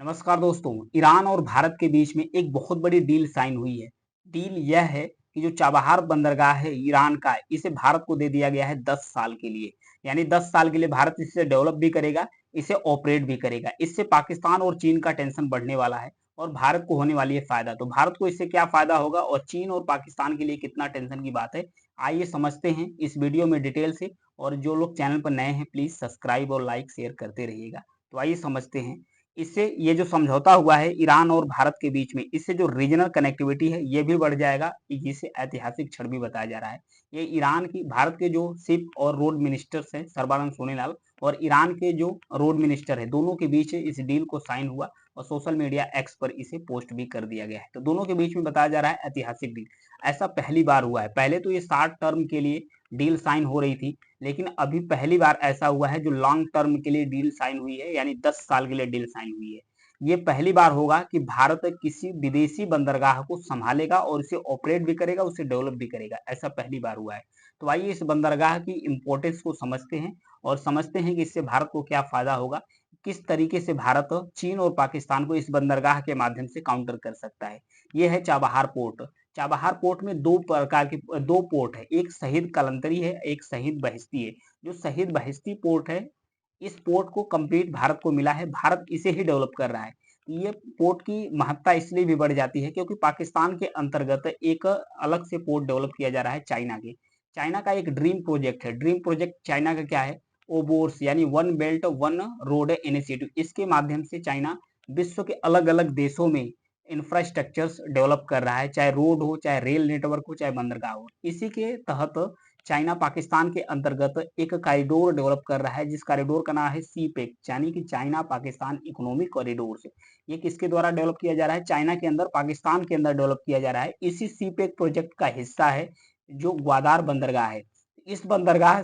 नमस्कार दोस्तों। ईरान और भारत के बीच में एक बहुत बड़ी डील साइन हुई है। डील यह है कि जो चाबहार बंदरगाह है ईरान का, इसे भारत को दे दिया गया है 10 साल के लिए। यानी 10 साल के लिए भारत इसे डेवलप भी करेगा, इसे ऑपरेट भी करेगा। इससे पाकिस्तान और चीन का टेंशन बढ़ने वाला है और भारत को होने वाली है फायदा। तो भारत को इससे क्या फायदा होगा और चीन और पाकिस्तान के लिए कितना टेंशन की बात है, आइए समझते हैं इस वीडियो में डिटेल से। और जो लोग चैनल पर नए हैं प्लीज सब्सक्राइब और लाइक शेयर करते रहिएगा। तो आइए समझते हैं। इससे ये जो समझौता हुआ है ईरान और भारत के बीच में, इससे जो रीजनल कनेक्टिविटी है ये भी बढ़ जाएगा, जिसे ऐतिहासिक क्षण भी बताया जा रहा है। ये ईरान की भारत के जो शिप और रोड मिनिस्टर्स हैं सर्बानंद सोनोवाल, और ईरान के जो रोड मिनिस्टर है, दोनों के बीच इस डील को साइन हुआ और सोशल मीडिया एक्स पर इसे पोस्ट भी कर दिया गया है। तो दोनों के बीच में बताया जा रहा है ऐतिहासिक डील। ऐसा पहली बार हुआ है। पहले तो ये 60 टर्म के लिए डील साइन हो रही थी, लेकिन अभी पहली बार ऐसा हुआ है जो लॉन्ग टर्म के लिए डील साइन हुई है, यानी 10 साल के लिए डील साइन हुई है। ये पहली बार होगा कि भारत किसी विदेशी बंदरगाह को संभालेगा और इसे ऑपरेट भी करेगा, उसे डेवलप भी करेगा। ऐसा पहली बार हुआ है। तो आइए इस बंदरगाह की इंपॉर्टेंस को समझते हैं और समझते हैं कि इससे भारत को क्या फायदा होगा, किस तरीके से भारत चीन और पाकिस्तान को इस बंदरगाह के माध्यम से काउंटर कर सकता है। ये है चाबहार पोर्ट। चाबहार पोर्ट में दो प्रकार के दो पोर्ट है, एक शहीद कलंतरी है, एक शहीद बहिश्ती है। जो शहीद बहिश्ती पोर्ट है, इस पोर्ट को कंप्लीट भारत को मिला है, भारत इसे ही डेवलप कर रहा है। ये पोर्ट की महत्ता इसलिए भी बढ़ जाती है क्योंकि पाकिस्तान के अंतर्गत एक अलग से पोर्ट डेवलप किया जा रहा है चाइना के। चाइना का एक ड्रीम प्रोजेक्ट है। ड्रीम प्रोजेक्ट चाइना का क्या है? ओबोर्स, यानी one belt one road initiative. इसके माध्यम से चाइना विश्व के अलग अलग देशों में इंफ्रास्ट्रक्चर्स डेवलप कर रहा है, चाहे रोड हो, चाहे रेल नेटवर्क हो, चाहे बंदरगाह हो। इसी के तहत चाइना पाकिस्तान के अंतर्गत एक कॉरिडोर डेवलप कर रहा है, जिस कॉरिडोर का नाम है सीपेक, यानी कि चाइना पाकिस्तान इकोनॉमिक कॉरिडोर से। ये किसके द्वारा डेवलप किया जा रहा है? चाइना के अंदर, पाकिस्तान के अंदर डेवलप किया जा रहा है। इसी सीपेक प्रोजेक्ट का हिस्सा है जो ग्वादार बंदरगाह है। इस बंदरगाह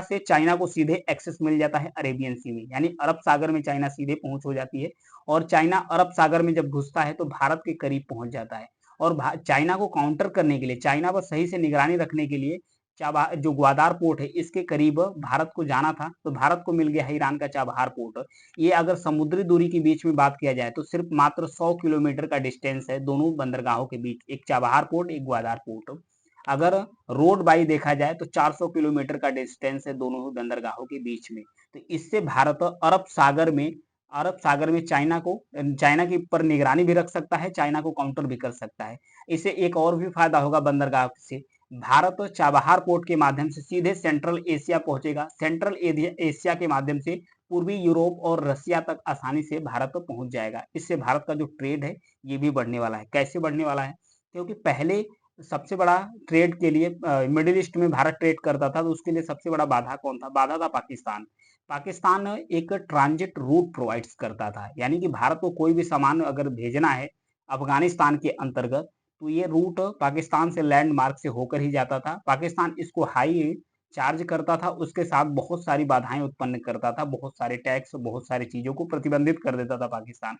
से चाइना को सीधे एक्सेस मिल जाता है अरेबियन सी में, यानी अरब सागर में चाइना सीधे पहुंच हो जाती है। और चाइना अरब सागर में जब घुसता है तो भारत के करीब पहुंच जाता है। और चाइना को काउंटर करने के लिए, चाइना पर सही से निगरानी रखने के लिए, जो ग्वादार पोर्ट है इसके करीब भारत को जाना था, तो भारत को मिल गया है ईरान का चाबहार पोर्ट। ये अगर समुद्री दूरी के बीच में बात किया जाए तो सिर्फ मात्र 100 किलोमीटर का डिस्टेंस है दोनों बंदरगाहों के बीच, एक चाबहार पोर्ट, एक ग्वादार पोर्ट। अगर रोड बाई देखा जाए तो 400 किलोमीटर का डिस्टेंस है दोनों बंदरगाहों के बीच में। तो इससे भारत अरब सागर में चाइना के ऊपर निगरानी भी रख सकता है, चाइना को काउंटर भी कर सकता है। इससे एक और भी फायदा होगा बंदरगाह से। भारत चाबहार पोर्ट के माध्यम से सीधे सेंट्रल एशिया पहुंचेगा। सेंट्रल एशिया के माध्यम से पूर्वी यूरोप और रसिया तक आसानी से भारत पहुंच जाएगा। इससे भारत का जो ट्रेड है ये भी बढ़ने वाला है। कैसे बढ़ने वाला है? क्योंकि पहले सबसे बड़ा ट्रेड के लिए मिडिल ईस्ट में भारत ट्रेड करता था, तो उसके लिए सबसे बड़ा बाधा कौन था? बाधा था पाकिस्तान। पाकिस्तान एक ट्रांजिट रूट प्रोवाइड्स करता था, यानी कि भारत को कोई भी सामान अगर भेजना है अफगानिस्तान के अंतर्गत, तो ये रूट पाकिस्तान से लैंडमार्क से होकर ही जाता था। पाकिस्तान इसको हाई चार्ज करता था, उसके साथ बहुत सारी बाधाएं उत्पन्न करता था, बहुत सारे टैक्स, बहुत सारी चीजों को प्रतिबंधित कर देता था पाकिस्तान।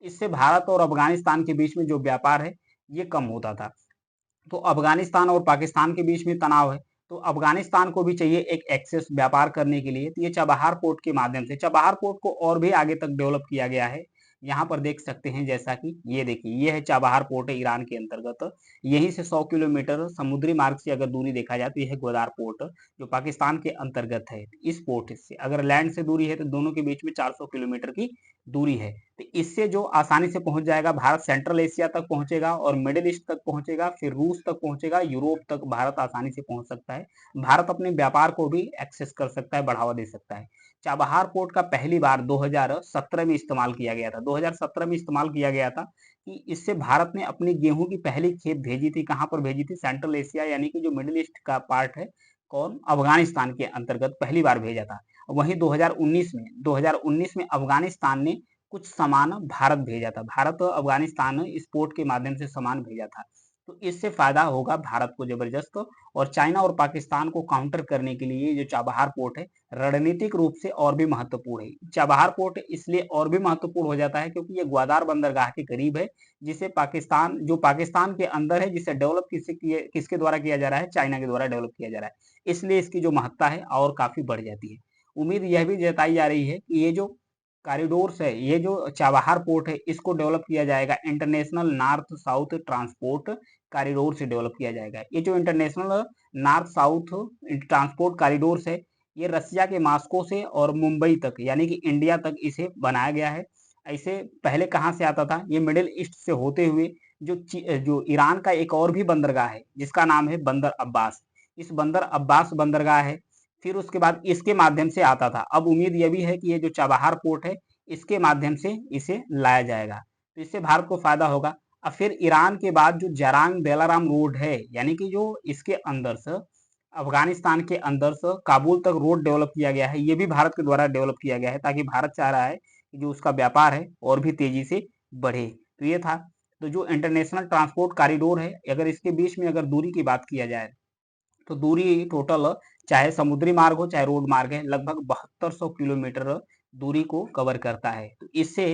इससे भारत और अफगानिस्तान के बीच में जो व्यापार है ये कम होता था। तो अफगानिस्तान और पाकिस्तान के बीच में तनाव है, तो अफगानिस्तान को भी चाहिए एक एक्सेस व्यापार करने के लिए। तो ये चाबहार पोर्ट के माध्यम से चाबहार पोर्ट को और भी आगे तक डेवलप किया गया है। यहाँ पर देख सकते हैं, जैसा कि ये देखिए, ये है चाबहार पोर्ट है ईरान के अंतर्गत। यहीं से 100 किलोमीटर समुद्री मार्ग से अगर दूरी देखा जाए तो यह है ग्वादार पोर्ट, जो पाकिस्तान के अंतर्गत है। इस पोर्ट से अगर लैंड से दूरी है तो दोनों के बीच में 400 किलोमीटर की दूरी है। तो इससे जो आसानी से पहुंच जाएगा, भारत सेंट्रल एशिया तक पहुंचेगा और मिडिल ईस्ट तक पहुंचेगा, फिर रूस तक पहुंचेगा, यूरोप तक भारत आसानी से पहुंच सकता है। भारत अपने व्यापार को भी एक्सेस कर सकता है, बढ़ावा दे सकता है। चाबहार पोर्ट का पहली बार 2017 में इस्तेमाल किया गया था। 2017 में इस्तेमाल किया गया था कि इससे भारत ने अपनी गेहूं की पहली खेप भेजी थी। कहां पर भेजी थी? सेंट्रल एशिया, यानी कि जो मिडिल ईस्ट का पार्ट है, कौन? अफगानिस्तान के अंतर्गत पहली बार भेजा था। वहीं 2019 में अफगानिस्तान ने कुछ सामान भारत भेजा था। भारत और अफगानिस्तान इस पोर्ट के माध्यम से सामान भेजा था। तो इससे फायदा होगा भारत को जबरदस्त। और चाइना और पाकिस्तान को काउंटर करने के लिए जो चाबहार पोर्ट है रणनीतिक रूप से और भी महत्वपूर्ण है। चाबहार पोर्ट इसलिए और भी महत्वपूर्ण हो जाता है क्योंकि ये ग्वादार बंदरगाह के करीब है, जिसे पाकिस्तान के अंदर है, जिसे डेवलप किसके द्वारा किया जा रहा है? चाइना के द्वारा डेवलप किया जा रहा है। इसलिए इसकी जो महत्ता है और काफी बढ़ जाती है। उम्मीद यह भी जताई जा रही है कि ये जो कॉरिडोर्स है, ये जो चाबहार पोर्ट है इसको डेवलप किया जाएगा international north south transport corridor से डेवलप किया जाएगा। ये जो international north south transport corridors है, ये रसिया के मॉस्को से और मुंबई तक यानी कि इंडिया तक इसे बनाया गया है। ऐसे पहले कहाँ से आता था? ये मिडिल ईस्ट से होते हुए जो ईरान का एक और भी बंदरगाह है जिसका नाम है बंदर अब्बास। इस बंदर अब्बास बंदरगाह है, फिर उसके बाद इसके माध्यम से आता था। अब उम्मीद यह भी है कि ये जो चाबहार पोर्ट है इसके माध्यम से इसे लाया जाएगा, तो इससे भारत को फायदा होगा। अब फिर ईरान के बाद जो जरांग बेलाराम रोड है, यानी कि जो इसके अंदर से अफगानिस्तान के अंदर से काबुल तक रोड डेवलप किया गया है, ये भी भारत के द्वारा डेवलप किया गया है, ताकि भारत चाह रहा है कि जो उसका व्यापार है और भी तेजी से बढ़े। तो ये था। तो जो इंटरनेशनल ट्रांसपोर्ट कॉरिडोर है, अगर इसके बीच में अगर दूरी की बात किया जाए तो दूरी टोटल, चाहे समुद्री मार्ग हो चाहे रोड मार्ग है, लगभग 7200 किलोमीटर दूरी को कवर करता है। तो इससे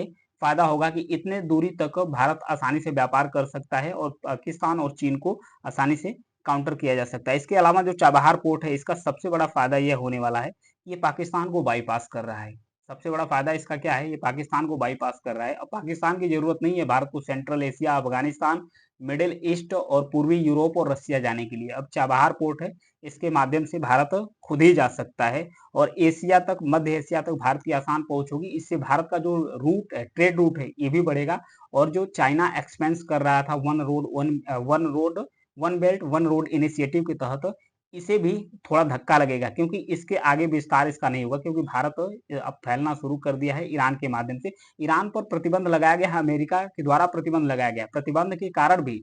फायदा होगा कि इतने दूरी तक भारत आसानी से व्यापार कर सकता है और पाकिस्तान और चीन को आसानी से काउंटर किया जा सकता है। इसके अलावा जो चाबहार पोर्ट है इसका सबसे बड़ा फायदा यह होने वाला है, ये पाकिस्तान को बाईपास कर रहा है। सबसे बड़ा फायदा इसका क्या है? ये पाकिस्तान को बाईपास कर रहा है। अब पाकिस्तान की जरूरत नहीं है भारत को central Asia, Afghanistan, middle east और पूर्वी यूरोप और रसिया जाने के लिए। अब चाबहार पोर्ट है, इसके माध्यम से भारत खुद ही जा सकता है और एशिया तक, मध्य एशिया तक भारत की आसान पहुंच होगी। इससे भारत का जो रूट है, ट्रेड रूट है, ये भी बढ़ेगा। और जो चाइना एक्सपेंस कर रहा था one belt one road initiative के तहत, इसे भी थोड़ा धक्का लगेगा, क्योंकि इसके आगे विस्तार इसका नहीं होगा, क्योंकि भारत अब फैलना शुरू कर दिया है ईरान के माध्यम से। ईरान पर प्रतिबंध लगाया गया है, अमेरिका के द्वारा प्रतिबंध लगाया गया। प्रतिबंध के कारण भी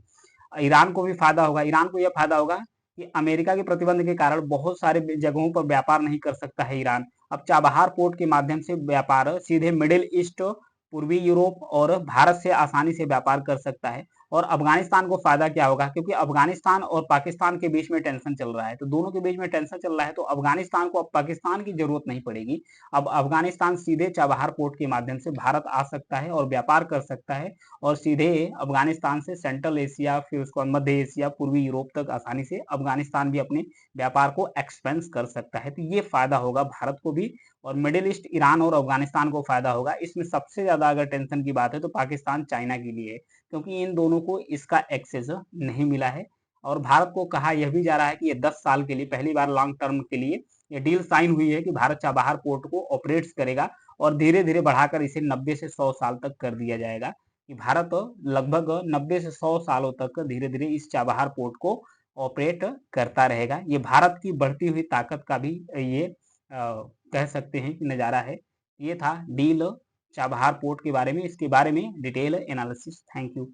ईरान को भी फायदा होगा। ईरान को यह फायदा होगा कि अमेरिका के प्रतिबंध के कारण बहुत सारे जगहों पर व्यापार नहीं कर सकता है ईरान। अब चाबहार पोर्ट के माध्यम से व्यापार सीधे मिडिल ईस्ट, पूर्वी यूरोप और भारत से आसानी से व्यापार कर सकता है। और अफगानिस्तान को फायदा क्या होगा? क्योंकि अफगानिस्तान और पाकिस्तान के बीच में टेंशन चल रहा है, तो दोनों के बीच में टेंशन चल रहा है, तो अफगानिस्तान को अब पाकिस्तान की जरूरत नहीं पड़ेगी। अब अफगानिस्तान सीधे चाबहार पोर्ट के माध्यम से भारत आ सकता है और व्यापार कर सकता है, और सीधे अफगानिस्तान से सेंट्रल एशिया, फिर उसके बाद मध्य एशिया, पूर्वी यूरोप तक आसानी से अफगानिस्तान भी अपने व्यापार को एक्सपेंस कर सकता है। तो ये फायदा होगा भारत को भी, और मिडिल ईस्ट, ईरान और अफगानिस्तान को फायदा होगा। इसमें सबसे ज्यादा अगर टेंशन की बात है तो पाकिस्तान चाइना के लिए है, क्योंकि इन दोनों को इसका एक्सेस नहीं मिला है। और भारत को कहा यह भी जा रहा है कि ये 10 साल के लिए, पहली बार लॉन्ग टर्म के लिए ये डील साइन हुई है कि भारत चाबहार पोर्ट को ऑपरेट्स करेगा, और धीरे धीरे बढ़ाकर इसे 90 से 100 साल तक कर दिया जाएगा, कि भारत लगभग 90 से 100 सालों तक धीरे धीरे इस चाबहार पोर्ट को ऑपरेट करता रहेगा। ये भारत की बढ़ती हुई ताकत का भी ये कह सकते हैं कि नज़ारा है। ये था डील चाबहार पोर्ट के बारे में, इसके बारे में डिटेल एनालिसिस। Thank you.